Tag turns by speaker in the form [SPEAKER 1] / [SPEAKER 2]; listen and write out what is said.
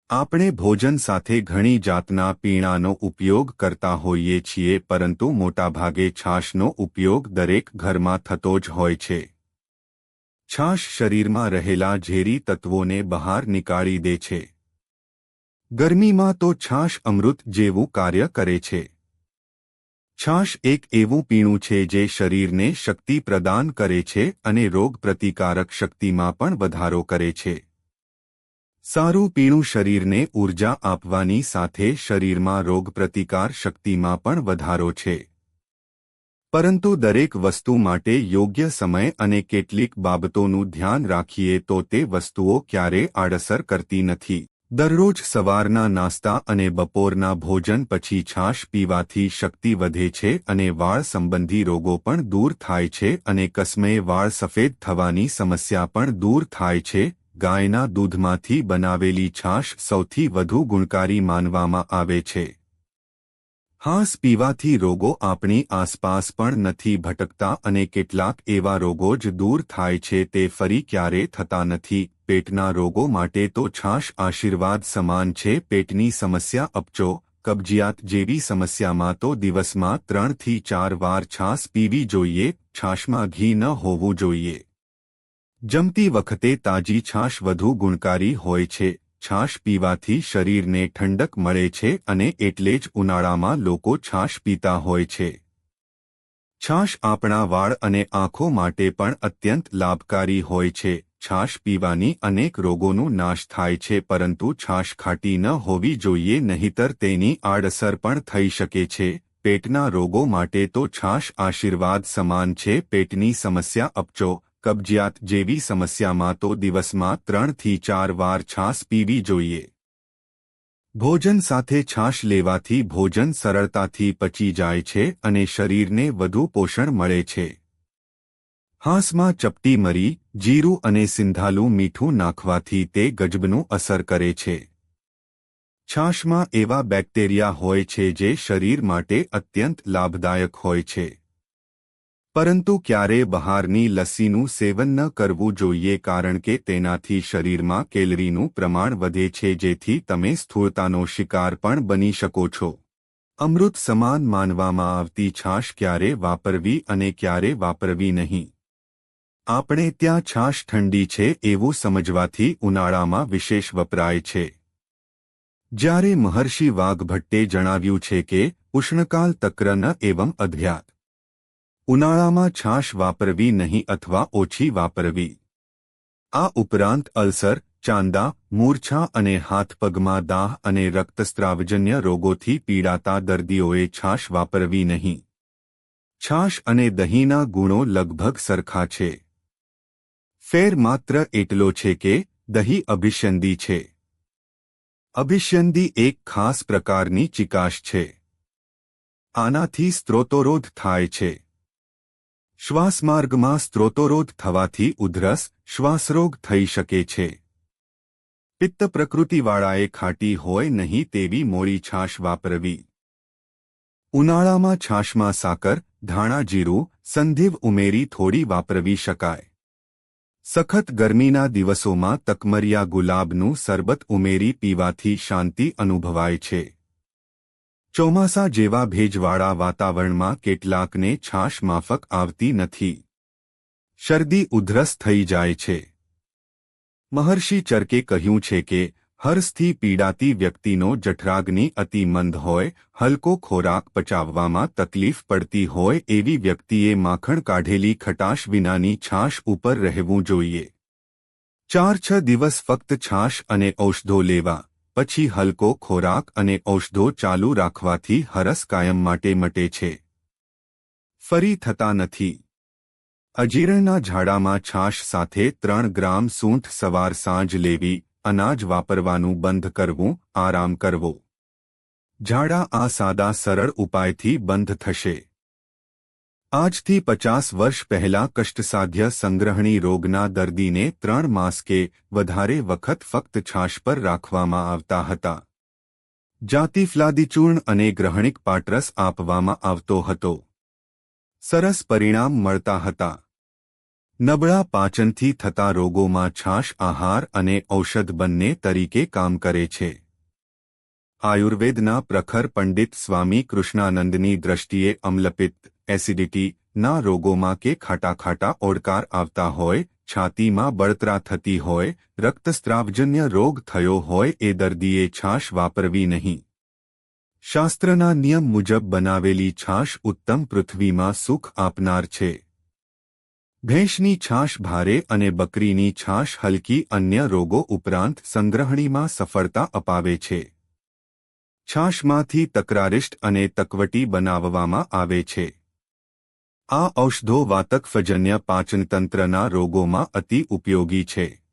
[SPEAKER 1] આપણે ભોજન સાથે ઘણી જાતના પીણાનો ઉપયોગ કરતા હોઈએ છીએ, પરંતુ મોટાભાગે છાશનો ઉપયોગ દરેક ઘરમાં થતો જ હોય છે. છાશ શરીરમાં રહેલા ઝેરી તત્વોને બહાર નીકાળી દે છે. ગરમીમાં તો છાશ અમૃત જેવું કાર્ય કરે છે. છાશ એક એવું પીણું છે જે શરીરને શક્તિ પ્રદાન કરે છે અને રોગપ્રતિકારક શક્તિમાં પણ વધારો કરે છે. સારું પીણું શરીરને ઊર્જા આપવાની સાથે શરીરમાં રોગપ્રતિકાર શક્તિમાં પણ વધારો છે. પરંતુ દરેક વસ્તુ માટે યોગ્ય સમય અને કેટલીક બાબતોનું ધ્યાન રાખીએ તો તે વસ્તુઓ ક્યારેય આડઅસર કરતી નથી. દરરોજ સવારના નાસ્તા અને બપોરના ભોજન પછી છાશ પીવાથી શક્તિ વધે છે અને વાળ સંબંધી રોગો પણ દૂર થાય છે અને કસ્મયે વાળ સફેદ થવાની સમસ્યા પણ દૂર થાય છે. ગાયના દૂધમાંથી બનાવેલી છાશ સૌથી વધુ ગુણકારી માનવામાં આવે છે. છાશ પીવાથી રોગો આપણી આસપાસ પણ નથી ભટકતા અને કેટલાક એવા રોગો જ દૂર થાય છે તે ફરી ક્યારેય થતા નથી. પેટના રોગો માટે તો છાશ આશીર્વાદ સમાન છે. પેટની સમસ્યા, અપચો, કબજિયાત જેવી સમસ્યામાં તો દિવસમાં 3 થી 4 વાર છાશ પીવી જોઈએ. છાશમાં ઘી ન હોવું જોઈએ. જમતી વખતે તાજી છાશ વધુ ગુણકારી હોય છે. છાશ પીવાથી શરીરને ઠંડક મળે છે અને એટલે જ ઉનાળામાં લોકો છાશ પીતા હોય છે. છાશ આપણા વાળ અને આંખો માટે પણ અત્યંત લાભકારી હોય છે. છાશ પીવાની અનેક રોગોનો નાશ થાય છે, પરંતુ છાશ ખાટી ન હોવી જોઈએ, નહીંતર તેની આડઅસર પણ થઈ શકે છે. પેટના રોગો માટે તો છાશ આશીર્વાદ સમાન છે. પેટની સમસ્યા, અપચો, કબજિયાત જેવી સમસ્યામાં તો દિવસમાં 3 થી 4 વાર છાશ પીવી જોઈએ. ભોજન સાથે છાશ લેવાથી ભોજન સરળતાથી પચી જાય છે અને શરીરને વધુ પોષણ મળે છે. છાશમાં ચપટી મરી, જીરું અને સિંધાલું મીઠું નાખવાથી તે ગજબનું અસર કરે છે. છાશમાં એવા બેક્ટેરિયા હોય છે જે શરીર માટે અત્યંત લાભદાયક હોય છે. પરંતુ ક્યારેય બહારની લસ્સીનું સેવન ન કરવું જોઈએ, કારણ કે તેનાથી શરીરમાં કેલરીનું પ્રમાણ વધે છે, જેથી તમે સ્થૂળતાનો શિકાર પણ બની શકો છો. અમૃત સમાન માનવામાં આવતી છાશ ક્યારે વાપરવી અને ક્યારે વાપરવી નહીં. આપણે ત્યાં છાશ ઠંડી છે એવું સમજવાથી ઉનાળામાં વિશેષ વપરાય છે. જ્યારે મહર્ષિ વાઘભટ્ટે જણાવ્યું છે કે ઉષ્ણકાલ તક્ર ન એવં અધ્યાત. ઉનાળામાં છાશ વાપરવી નહીં અથવા ઓછી વાપરવી. આ ઉપરાંત અલ્સર, ચાંદા, મૂર્છા અને હાથપગમાં દાહ અને રક્તસ્રાવજન્ય રોગોથી પીડાતા દર્દીઓએ છાશ વાપરવી નહીં. છાશ અને દહીંના ગુણો લગભગ સરખા છે. ફેર માત્ર એટલો છે કે દહીં અભિસંધી છે. અભિસંધી એક ખાસ પ્રકારની ચિકાશ છે. આનાથી સ્ત્રોતોરોધ થાય છે. શ્વાસમાર્ગમાં સ્ત્રોતોરોધ થવાથી ઉધરસ, શ્વાસરોગ થઈ શકે છે. પિત્ત પ્રકૃતિવાળાએ ખાટી હોય નહીં તેવી મોળી છાશ વાપરવી. ઉનાળામાં છાશમાં સાકર, ધાણા જીરું, સંધિવ ઉમેરી થોડી વાપરવી શકાય. સખત ગરમીના દિવસોમાં તકમરિયા ગુલાબનું શરબત ઉમેરી પીવાથી શાંતિ અનુભવાય છે. ચોમાસા જેવા ભેજવાળા વાતાવરણમાં કેટલાકને છાશ માફક આવતી નથી. શરદી ઉધરસ થઈ જાય છે. મહર્ષિ ચરકે કહ્યું છે કે હર્ષથી પીડાતી વ્યક્તિનો જઠરાગ્નિ અતિ મંદ હોય, હલકો ખોરાક પચાવવામાં તકલીફ પડતી હોય એવી વ્યક્તિએ માખણ કાઢેલી ખટાશ વિનાની છાશ ઉપર રહેવું જોઈએ. 4-6 દિવસ ફક્ત છાશ અને ઔષધો લેવા, પછી હલકો ખોરાક અને ઔષધો ચાલુ રાખવાથી હરસ કાયમ માટે મટે છે. ફરી થતા નથી. અજીર્ણના ઝાડામાં છાશ સાથે 3 ગ્રામ સૂંઠ સવાર સાંજ લેવી. અનાજ વાપરવાનું બંધ કરવું, આરામ કરવો. ઝાડા આ સાદા સરળ ઉપાયથી બંધ થશે. આજથી 50 વર્ષ પહેલા કષ્ટસાધ્ય સંગ્રહણી રોગના દર્દીને 3 માસ કે વધારે વખત ફક્ત છાશ પર રાખવામાં આવતા હતા. જાતિફ્લાદીચૂર્ણ અને ગ્રહણિક પાટ્રસ આપવામાં આવતો હતો. સરસ પરિણામ મળતા હતા. નબળા પાચનથી થતા રોગોમાં છાશ આહાર અને ઔષધ બંને તરીકે કામ કરે છે. આયુર્વેદના પ્રખર પંડિત સ્વામી કૃષ્ણાનંદની દ્રષ્ટિએ અમ્લપિત્ત એસિડિટી ના રોગોમાં કે ખાટા ઓડકાર આવતા હોય, છાતીમાં બળતરા થતી હોય, રક્તસ્રાવજન્ય રોગ થયો હોય એ દર્દીએ છાશ વાપરવી નહીં. શાસ્ત્રના નિયમ મુજબ બનાવેલી છાશ ઉત્તમ પૃથ્વીમાં સુખ આપનાર છે. ભેંસની છાશ ભારે અને બકરીની છાશ હલકી અન્ય રોગો ઉપરાંત સંગ્રહણીમાં સફળતા અપાવે છે. છાશમાંથી તકરારિષ્ટ અને તકવટી બનાવવામાં આવે છે. આ ઔષધો વાતકફજન્ય પાચનતંત્રના રોગોમાં અતિ ઉપયોગી છે.